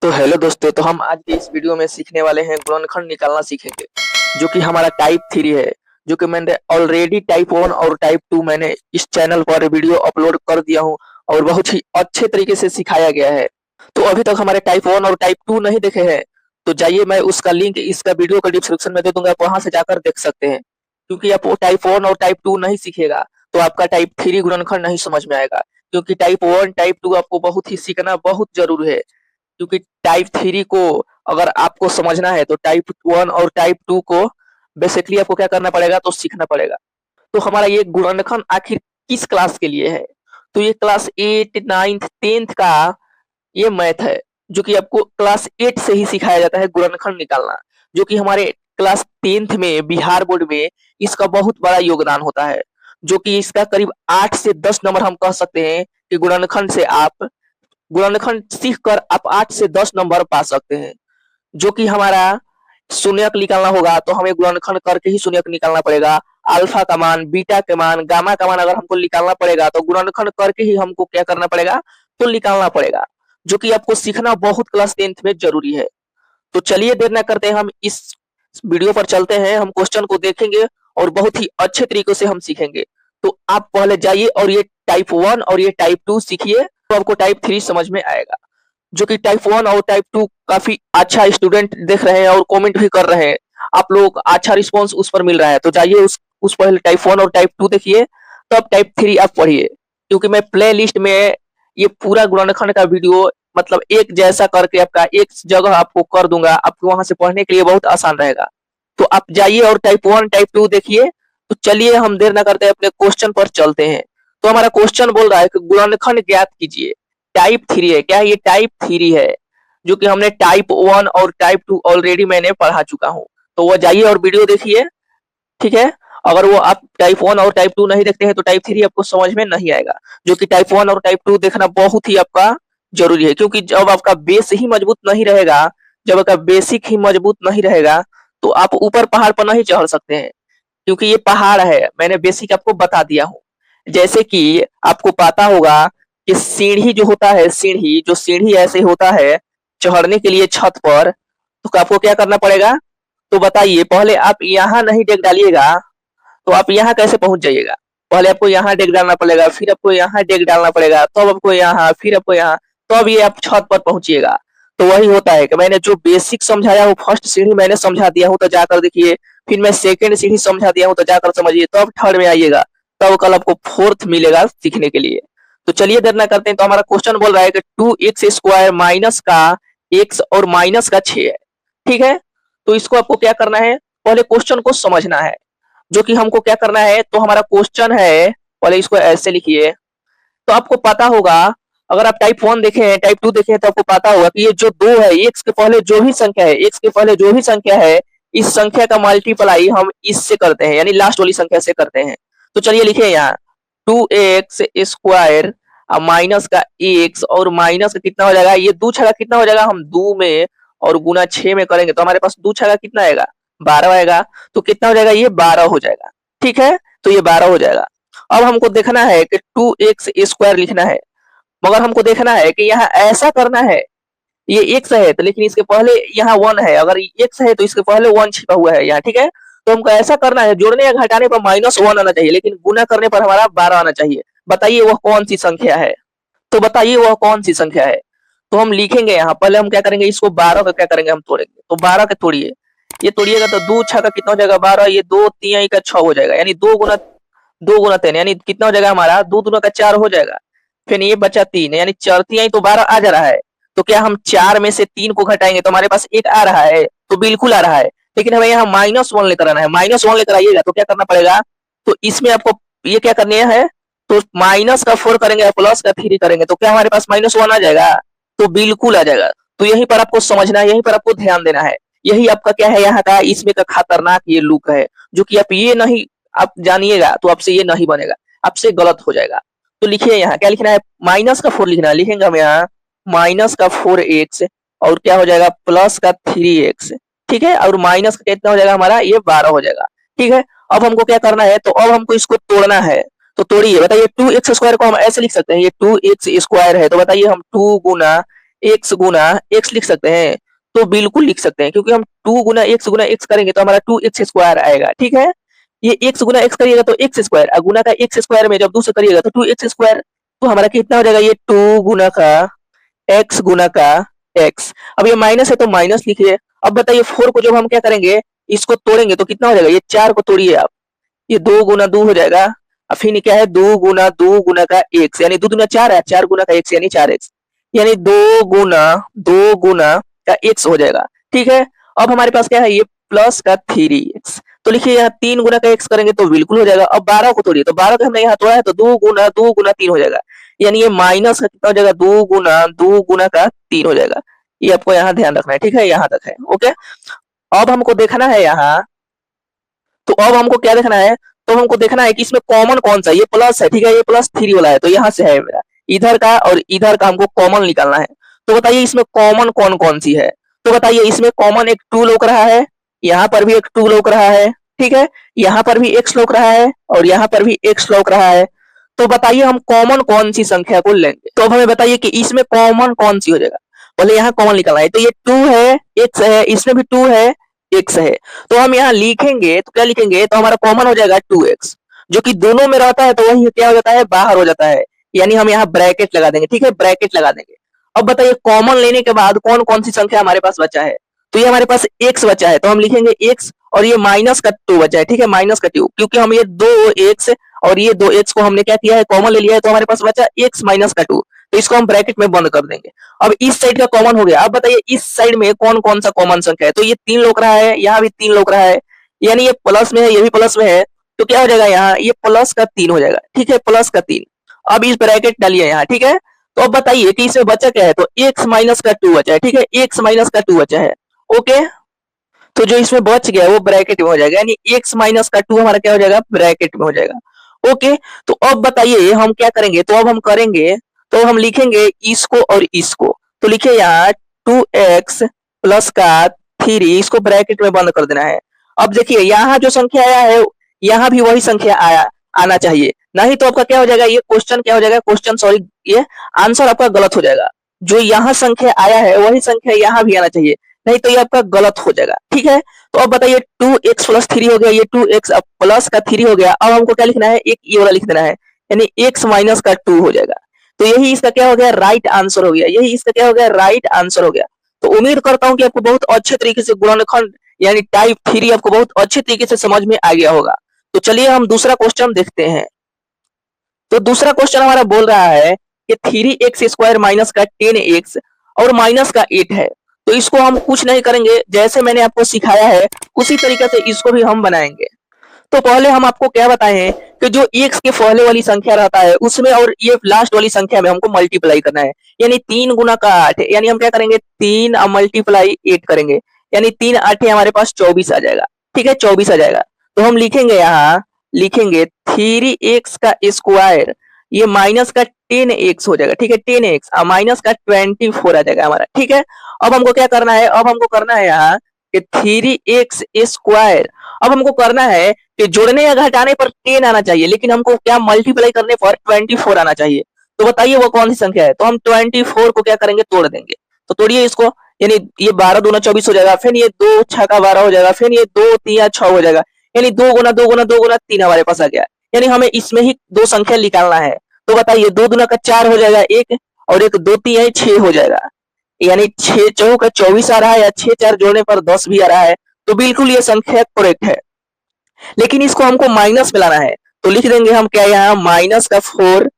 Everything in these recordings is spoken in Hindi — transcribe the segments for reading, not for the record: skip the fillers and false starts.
तो हेलो दोस्तों, तो हम आज के इस वीडियो में सीखने वाले हैं गुणनखंड निकालना सीखेंगे, जो कि हमारा टाइप 3 है। जो कि मैंने ऑलरेडी टाइप 1 और टाइप 2 मैंने इस चैनल पर वीडियो अपलोड कर दिया हूं और बहुत ही अच्छे तरीके से सिखाया गया है। तो अभी तक हमारे टाइप 1 और टाइप 2 नहीं देखे हैं तो जाइए, मैं उसका लिंक इसका वीडियो का डिस्क्रिप्शन में दे दूंगा, आप वहां से जाकर देख सकते हैं। क्योंकि आप वो टाइप 1 और टाइप 2 नहीं सीखेगा तो आपका टाइप 3 गुणनखंड नहीं समझ में आएगा। क्योंकि टाइप 1 टाइप 2 आपको बहुत ही सीखना बहुत जरूरी है। क्योंकि टाइप 3 को अगर आपको समझना है तो टाइप 1 और टाइप 2 को बेसिकली आपको क्या करना पड़ेगा, तो सीखना पड़ेगा। तो हमारा ये गुणनखंड आखिर किस क्लास के लिए है? तो ये क्लास 8 9th 10th का ये मैथ है, जो कि आपको क्लास 8 से ही सिखाया जाता है गुणनखंड निकालना। जो कि हमारे क्लास 10th में बिहार बोर्ड में इसका बहुत बड़ा योगदान होता है। जो कि इसका करीब 8 से 10 नंबर हम कह सकते हैं कि गुणनखंड से आप गुणनखंड सीख कर आप 8 से 10 नंबर पा सकते हैं। जो कि हमारा शून्यक निकालना होगा तो हमें गुणनखंड करके ही शून्यक निकालना पड़ेगा। अल्फा का मान, बीटा के मान, गामा का मान अगर हमको निकालना पड़ेगा तो गुणनखंड करके ही हमको क्या करना पड़ेगा, तो निकालना पड़ेगा। जो कि आपको सीखना बहुत क्लास 10th में जरूरी है। तो चलिए देर ना करते हैं, हम इस वीडियो पर चलते हैं। हम क्वेश्चन को देखेंगे और बहुत ही अच्छे तरीके से हम सीखेंगे। तो आप पहले जाइए और ये टाइप 1 और ये टाइप 2 सीखिए, तो आपको टाइप 3 समझ में आएगा। जो कि टाइप 1 और टाइप 2 काफी अच्छा स्टूडेंट देख रहे हैं और कमेंट भी कर रहे हैं। आप लोग अच्छा रिस्पांस उस पर मिल रहा है, तो जाइए उस पहले टाइप 1 और टाइप 2 देखिए, तब टाइप 3 आप पढ़िए। क्योंकि मैं प्ले लिस्ट में ये पूरा गुणनखंड का वीडियो मतलब एक जैसा करके आपका एक जगह आपको कर दूंगा, आपको वहां से पढ़ने के लिए बहुत आसान रहेगा। तो आप जाइए और टाइप 1 टाइप 2 देखिए। तो चलिए हम देर ना करते हैं, अपने क्वेश्चन पर चलते हैं। तो हमारा क्वेश्चन बोल रहा है कि गुणनखंड ज्ञात कीजिए। टाइप 3 है, क्या ये टाइप 3 है? जो कि हमने टाइप 1 और टाइप 2 ऑलरेडी मैंने पढ़ा चुका हूँ। तो वो जाइए और वीडियो देखिए, ठीक है। अगर वो आप टाइप 1 और टाइप 2 नहीं देखते हैं तो टाइप 3 आपको समझ में नहीं आएगा। जो कि टाइप 1 और टाइप 2 देखना बहुत ही आपका जरूरी है। क्योंकि जब आपका बेस ही मजबूत नहीं रहेगा, जब आपका बेसिक ही मजबूत नहीं रहेगा, तो आप ऊपर पहाड़ पर नहीं चढ़ सकते हैं। क्योंकि ये पहाड़ है, मैंने बेसिक आपको बता दिया हूँ। जैसे कि आपको पता होगा कि सीढ़ी जो होता है, सीढ़ी ऐसे होता है चढ़ने के लिए छत पर, तो आपको क्या करना पड़ेगा? तो बताइए, पहले आप यहाँ नहीं डेग डालिएगा तो आप यहाँ कैसे पहुंच जाइएगा? पहले आपको यहाँ डेग डालना पड़ेगा, फिर आपको यहाँ डेग डालना पड़ेगा, तब आपको यहाँ, फिर आपको यहाँ, तब ये आप छत पर पहुंचिएगा। तो वही होता है कि मैंने जो बेसिक समझाया हूँ, फर्स्ट सीढ़ी मैंने समझा दिया हूँ तो जाकर देखिए। फिर मैं सेकंड सीढ़ी समझा दिया हूँ तो जाकर समझिए, तब थर्ड में आइएगा। तब कल आपको फोर्थ मिलेगा सीखने के लिए। तो चलिए देर ना करते हैं। तो हमारा क्वेश्चन बोल रहा है कि 2x² माइनस का x और माइनस का 6 है, ठीक है। तो इसको आपको क्या करना है, पहले क्वेश्चन को समझना है। जो कि हमको क्या करना है, तो हमारा क्वेश्चन है, पहले इसको ऐसे लिखिए। तो आपको पता होगा, अगर आप टाइप 1 देखे हैं, टाइप 2 देखे हैं, तो आपको पता होगा कि ये जो 2 है, एक्स के पहले जो भी संख्या है, एक्स के पहले जो भी संख्या है, इस संख्या का मल्टीप्लाई हम इससे करते हैं, यानी लास्ट वाली संख्या से करते हैं। तो चलिए लिखे यहाँ 2x² माइनस का x और माइनस का कितना हो जाएगा, ये 2 छगा कितना हो जाएगा, हम 2 में और गुना 6 में करेंगे तो हमारे पास 2 छगा कितना आएगा, 12 आएगा। तो कितना हो जाएगा, ये 12 हो जाएगा, ठीक है। तो ये 12 हो जाएगा। अब हमको देखना है कि 2x² लिखना है, मगर हमको देखना है कि यहाँ ऐसा करना है, ये एक्स है तो लेकिन इसके पहले यहाँ 1 है, अगर एक्स है तो इसके पहले 1 छिपा हुआ है यहाँ, ठीक है। तो हमको ऐसा करना है, जोड़ने या घटाने पर -1 आना चाहिए, लेकिन गुना करने पर हमारा 12 आना चाहिए। बताइए वह कौन सी संख्या है? तो बताइए वह कौन सी संख्या है? तो हम लिखेंगे यहाँ, पहले हम क्या करेंगे, इसको 12 का क्या करेंगे, हम तोड़ेंगे। तो 12 का तोड़िए, ये तोड़िएगा तो 2 छक्का कितना हो जाएगा, 12, ये 2 तिहाई का 6 हो जाएगा, यानी 2 गुना 3, यानी कितना हो जाएगा हमारा, 2 दूना का 4 हो जाएगा। फिर ये बचा 3, यानी 4 तिहाई तो 12 आ जा रहा है। तो क्या हम 4 में से 3 को घटाएंगे तो हमारे पास 1 आ रहा है? तो बिल्कुल आ रहा है। लेकिन हमें यहाँ -1 लेकर आना है, -1 लेकर आइएगा तो क्या करना पड़ेगा, तो इसमें आपको ये क्या करनी है, तो माइनस का 4 करेंगे, प्लस का 3 करेंगे, तो क्या हमारे पास -1 आ जाएगा? तो बिल्कुल आ जाएगा। तो यहीं पर आपको समझना है, यहीं पर आपको ध्यान देना है। यही आपका क्या है, यहाँ का इसमें का खतरनाक ये लुक है। जो कि आप ये नहीं आप जानिएगा तो आपसे ये नहीं बनेगा, आपसे गलत हो जाएगा। तो लिखिए यहाँ क्या लिखना है, -4 लिखना है। लिखेंगे हम यहाँ -4x और क्या हो जाएगा, प्लस का 3x, ठीक है। और माइनस का कितना हो जाएगा हमारा, ये 12 हो जाएगा, ठीक है। अब हमको क्या करना है, तो अब हमको इसको तोड़ना है। तो तोड़िए, बताइए 2x² को हम ऐसे लिख सकते हैं, ये 2x² है, तो बताइए हम 2 गुना एक्स गुना एक्स लिख सकते हैं? तो बिल्कुल लिख सकते हैं, क्योंकि हम 2 गुना एक्स करेंगे तो हमारा 2x स्क्वायर आएगा। ठीक है, ये एक्स गुना एक्स करिएगा तो एक्स स्क्वायर, और गुना का एक्स स्क्वायर में जब 2 से करिएगा तो 2x स्क्वायर। तो हमारा कितना हो जाएगा? ये 2 गुना का एक्स गुना का एक्स। अब ये माइनस है तो माइनस लिखिए। अब बताइए 4 को जब हम क्या करेंगे, इसको तोड़ेंगे तो कितना हो जाएगा? ये 4 को तोड़िए आप, ये 2 गुना 2 हो जाएगा। और फिर क्या है? 2 गुना का एक्स, यानी 2 दूना 4 है, 4 गुना का एक्स यानी 4x, यानी 2 गुना का एक्स हो जाएगा। ठीक है, अब हमारे पास क्या है? ये प्लस का 3x। तो लिखिए यहाँ 3 गुना का एक्स करेंगे तो बिल्कुल हो जाएगा। अब 12 को तोड़िए, तो 12 को हमने यहाँ तोड़ा है तो 2 गुना 3 हो जाएगा, यानी ये माइनस का कितना हो जाएगा? 2 गुना का 3 हो जाएगा। ये आपको यहाँ ध्यान रखना है। ठीक है, यहाँ तक है। ओके, अब हमको देखना है यहाँ, तो अब हमको क्या देखना है? तो हमको देखना है कि इसमें कॉमन कौन सा, ये प्लस है। ठीक है, ये प्लस 3 वाला है, तो यहाँ से है मेरा, इधर का और इधर का हमको कॉमन निकालना है। तो बताइए इसमें कॉमन कौन कौन सी है? तो बताइए इसमें कॉमन एक 2 लोक रहा है, यहाँ पर भी एक 2 लोक रहा है। ठीक है, यहाँ पर भी x लोक रहा है और यहाँ पर भी x लोक रहा है। तो बताइए हम कॉमन कौन सी संख्या को लेंगे? तो अब हमें बताइए कि इसमें कॉमन कौन सी हो जाएगा। बोले यहाँ कॉमन निकालना है, तो ये 2 है, x है, इसमें भी 2 है, x है। तो हम यहाँ लिखेंगे तो क्या लिखेंगे? तो हमारा कॉमन हो जाएगा 2x, जो कि दोनों में रहता है तो वही क्या हो जाता है? बाहर हो जाता है, यानी हम यहाँ ब्रैकेट लगा देंगे। ठीक है, ब्रैकेट लगा देंगे। अब बताइए कॉमन लेने के बाद कौन कौन सी संख्या हमारे पास बचा है? तो ये हमारे पास x बचा है, तो हम लिखेंगे x, और ये माइनस का 2 बचा है। ठीक है, माइनस का 2, क्योंकि हम ये 2x और ये 2x को हमने क्या किया है? कॉमन ले लिया है, तो हमारे पास बचा x माइनस का 2, तो इसको हम ब्रैकेट में बंद कर देंगे। अब इस साइड का कॉमन हो गया। अब बताइए इस साइड में कौन कौन सा कॉमन संख्या है? तो ये 3 लोग रहा है, यहाँ भी 3 लोग रहा है, यानी ये प्लस में है, ये भी प्लस में है, तो क्या हो जाएगा? यहाँ ये प्लस का 3 हो जाएगा। ठीक है, प्लस का 3। अब इस ब्रैकेट डालिए यहाँ। ठीक है, तो अब बताइए कि इसमें बचा क्या है? तो x माइनस का 2 बचा है। ठीक है, x माइनस का 2 बचा है। ओके, तो जो इसमें बच गया वो ब्रैकेट में हो जाएगा, यानी x माइनस का 2 हमारा क्या हो जाएगा? ब्रैकेट में हो जाएगा। ओके, तो अब बताइए हम क्या करेंगे? तो अब हम करेंगे, तो हम लिखेंगे इसको और इसको, तो लिखिए यहाँ 2x प्लस का 3, इसको ब्रैकेट में बंद कर देना है। अब देखिए यहाँ जो संख्या आया है, यहाँ भी वही संख्या आना चाहिए, नहीं तो आपका क्या हो जाएगा? ये क्वेश्चन क्या हो जाएगा? क्वेश्चन सॉरी, ये आंसर आपका गलत हो जाएगा। जो यहाँ संख्या आया है वही संख्या यहाँ भी आना चाहिए, नहीं तो ये आपका गलत हो जाएगा। ठीक है, तो अब बताइए 2x प्लस 3 हो गया, ये 2x प्लस का 3 हो गया। अब हमको क्या लिखना है? एक ये वाला लिख देना है, यानी x माइनस का 2 हो जाएगा। तो यही इसका क्या हो गया? राइट आंसर हो गया। यही इसका क्या हो गया? राइट आंसर हो गया। तो उम्मीद करता हूँ कि आपको बहुत अच्छे तरीके से गुणनखंड यानी टाइप 3 आपको बहुत अच्छे तरीके से समझ में आ गया होगा। तो चलिए हम दूसरा क्वेश्चन देखते हैं। तो दूसरा क्वेश्चन हमारा बोल रहा है कि 3x स्क्वायर माइनस का 10x और माइनस का 8 है। तो इसको हम कुछ नहीं करेंगे, जैसे मैंने आपको सिखाया है उसी तरीके से इसको भी हम बनाएंगे। तो पहले हम आपको क्या बताएं कि जो x के पहले वाली संख्या रहता है उसमें और ये लास्ट वाली संख्या में हमको मल्टीप्लाई करना है, यानी 3 गुना का 8, यानी हम क्या करेंगे? 3 मल्टीप्लाई 8 करेंगे, यानी 3 8 हमारे पास 24 आ जाएगा। ठीक है, 24 आ जाएगा। तो हम लिखेंगे यहाँ, लिखेंगे 3x का स्क्वायर, ये माइनस का 10x हो जाएगा। ठीक है, 10x और माइनस का 24 आ जाएगा हमारा। ठीक है, अब हमको क्या करना है? अब हमको करना है यहाँ कि 3x स्क्वायर, अब हमको करना है कि जोड़ने या घटाने पर 10 आना चाहिए, लेकिन हमको क्या मल्टीप्लाई करने पर 24 आना चाहिए। तो बताइए वो कौन सी संख्या है? तो हम 24 को क्या करेंगे? तोड़ देंगे। तो तोड़िए इसको, यानी ये 12 दूना 24 हो जाएगा, फिर ये 2 6 का 12 हो जाएगा, फिर ये 2 3 6 हो जाएगा, यानी 2 गुना 2 गुना 2 गुना 3 हमारे पास आ गया। यानी हमें इसमें ही 2 संख्या निकालना है। तो बताइए 2 दूना का 4 हो जाएगा 1, और एक 2 3 है 6 हो जाएगा, यानी 6 चौक का 24 आ रहा है, या 6 4 जोड़ने पर 10 भी आ रहा है। तो बिल्कुल ये संख्या करेक्ट है, लेकिन इसको हमको माइनस में लाना है। तो लिख देंगे हम क्या यहाँ? माइनस का 4,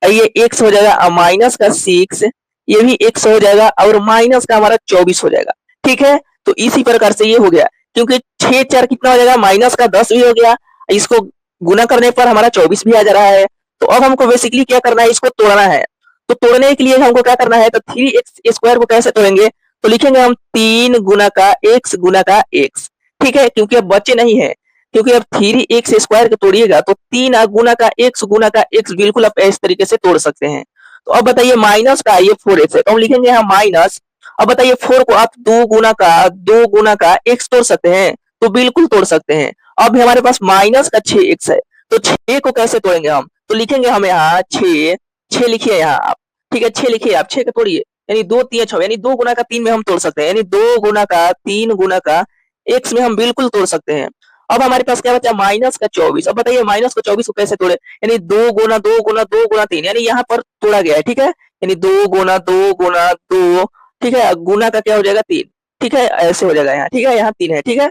ये x हो जाएगा, माइनस का 6, ये भी x हो जाएगा, और माइनस का हमारा 24 हो जाएगा। ठीक है, तो इसी प्रकार से ये हो गया, क्योंकि 6 4 कितना हो जाएगा? माइनस का 10 भी हो गया, इसको गुना करने पर हमारा 24 भी आ जा रहा है। तो अब हमको बेसिकली क्या करना है? इसको तोड़ना है। तो तोड़ने के लिए हमको क्या करना है? तो 3x स्क्वायर को कैसे तोड़ेंगे? तो लिखेंगे हम 3 गुना का x गुना का x। ठीक है, क्योंकि अब बच्चे नहीं है, क्योंकि अब 3x स्क्वायर को तोड़िएगा तो 3 गुना का x बिल्कुल आप इस तरीके से तोड़ सकते हैं। तो अब बताइए माइनस का ये 4x है, तो हम लिखेंगे यहाँ माइनस। अब बताइए 4 को आप 2 गुना का x तोड़ सकते हैं? तो बिल्कुल तोड़ सकते हैं। अब हमारे पास माइनस का 6x है, तो 6 को कैसे तोड़ेंगे हम? तो लिखेंगे हम यहाँ 6 लिखिए यहाँ आप। ठीक है, 6 लिखिए आप, 6 को तोड़िए, यानी 2 3 6, यानी 2 गुना का 3 में हम तोड़ सकते हैं, यानी 2 गुना का 3 गुना का x में हम बिल्कुल तोड़ सकते हैं। अब हमारे पास क्या बचा, माइनस का 24। अब बताइए माइनस का 24 को कैसे तोड़े, यानी 2 गुना 2 गुना 2 गुना 3, यानी यहाँ पर तोड़ा गया है, ठीक है, यानी 2 गुना 2 गुना 2, ठीक है, गुना का क्या हो जाएगा 3, ठीक है, ऐसे हो जाएगा यहाँ, ठीक है, यहाँ 3 है, ठीक है।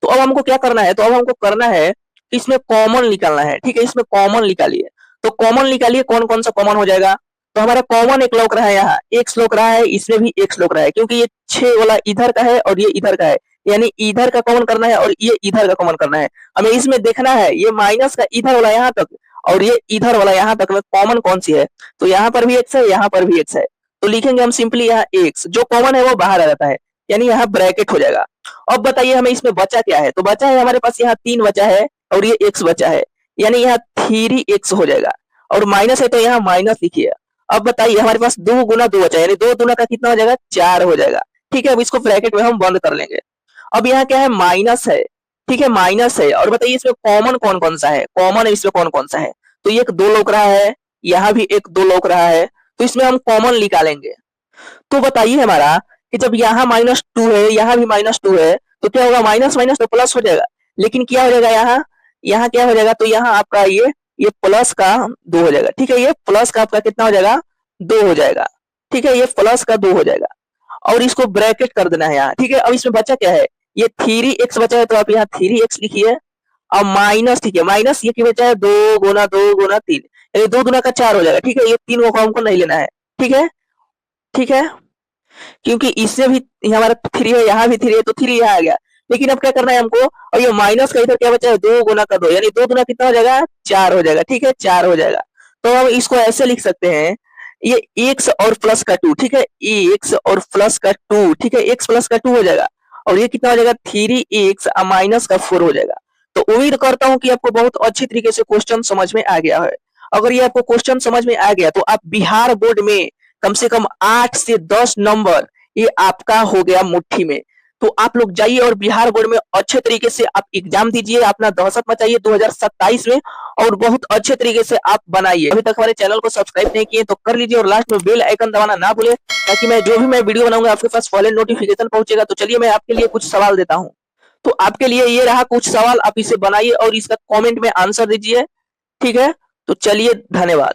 तो अब हमको क्या करना है, तो अब हमको करना है इसमें कॉमन निकालना है, ठीक है, इसमें कॉमन निकालिए। तो कॉमन निकालिए, कौन कौन सा कॉमन हो जाएगा, तो हमारा कॉमन एक लौक रहा है, यहाँ एक्स लौक रहा है, इसमें भी एक्स लौक रहा है, क्योंकि ये 6 वाला इधर का है और ये इधर का है, यानी इधर का कॉमन करना है और ये इधर का कॉमन करना है। हमें इसमें देखना है ये माइनस का इधर वाला यहाँ तक और ये इधर वाला यहाँ तक में कॉमन कौन सी है, तो यहाँ पर भी एक्स है, यहाँ पर भी एक्स है, तो लिखेंगे हम सिंपली यहाँ एक्स, जो कॉमन है वो बाहर आ जाता है, यानी यहाँ ब्रैकेट हो जाएगा। अब बताइए हमें इसमें बचा क्या है, तो बचा है हमारे पास यहाँ 3 बचा है और ये एक्स बचा है, यानी यहाँ 3x हो जाएगा, और माइनस है तो यहाँ माइनस लिखिए। अब बताइए हमारे पास 2 गुना 2 बचा है, यानी 2 गुना का कितना हो जाएगा, 4 हो जाएगा, ठीक है। अब इसको ब्रैकेट में हम बंद कर लेंगे। अब यहाँ क्या है, माइनस है, ठीक है, माइनस है, और बताइए इसमें कॉमन कौन कौन सा है, कॉमन इसमें कौन कौन सा है, तो ये एक 2 लौक रहा है, यहाँ भी एक 2 लौक रहा है, तो इसमें हम कॉमन निकालेंगे। तो बताइए हमारा कि जब यहाँ -2 है, यहाँ भी -2 है, तो क्या होगा, माइनस माइनस तो प्लस हो जाएगा, लेकिन क्या हो जाएगा यहाँ, यहाँ क्या हो जाएगा, तो यहाँ आपका ये प्लस का 2 हो जाएगा, ठीक है, ये प्लस का आपका कितना हो जाएगा, 2 हो जाएगा, ठीक है, ये प्लस का 2 हो जाएगा, और इसको ब्रैकेट कर देना है यहाँ, ठीक है। अब इसमें बचा क्या है, ये 3x बचा है, तो आप यहाँ 3x लिखिए, अब माइनस, ठीक है, माइनस ये क्या बचा है, 2 गुना 2 गुना 3, यानी 2 गुना का 4 हो जाएगा, ठीक है, ये 3 को हमको नहीं लेना है, ठीक है, ठीक है, क्योंकि इससे भी हमारा 3 है, यहाँ भी 3 है, तो 3 यहाँ आ गया। लेकिन अब क्या करना है हमको, और ये माइनस का इधर क्या बचा है, 2 गुना का 2, यानी 2 गुना कितना हो जाएगा, 4 हो जाएगा, ठीक है, 4 हो जाएगा। तो हम इसको ऐसे लिख सकते हैं, ये x और प्लस का 2, ठीक है, x और प्लस का 2, ठीक है, x प्लस का 2 हो जाएगा, और ये कितना हो जाएगा, 3x माइनस का 4 हो जाएगा। तो उम्मीद करता हूँ कि आपको बहुत अच्छी तरीके से क्वेश्चन समझ में आ गया है। अगर ये आपको क्वेश्चन समझ में आ गया तो आप बिहार बोर्ड में कम से कम 8 से 10 नंबर ये आपका हो गया मुट्ठी में। तो आप लोग जाइए और बिहार बोर्ड में अच्छे तरीके से आप एग्जाम दीजिए, अपना दहशत मचाइए 2027 में, और बहुत अच्छे तरीके से आप बनाइए। अभी तक हमारे चैनल को सब्सक्राइब नहीं किए तो कर लीजिए, और लास्ट में बेल आइकन दबाना ना भूले, ताकि मैं जो भी मैं वीडियो बनाऊंगा आपके पास फॉरन नोटिफिकेशन पहुंचेगा। तो चलिए मैं आपके लिए कुछ सवाल देता हूँ। तो आपके लिए ये रहा कुछ सवाल, आप इसे बनाइए और इसका कॉमेंट में आंसर दीजिए, ठीक है। तो चलिए, धन्यवाद।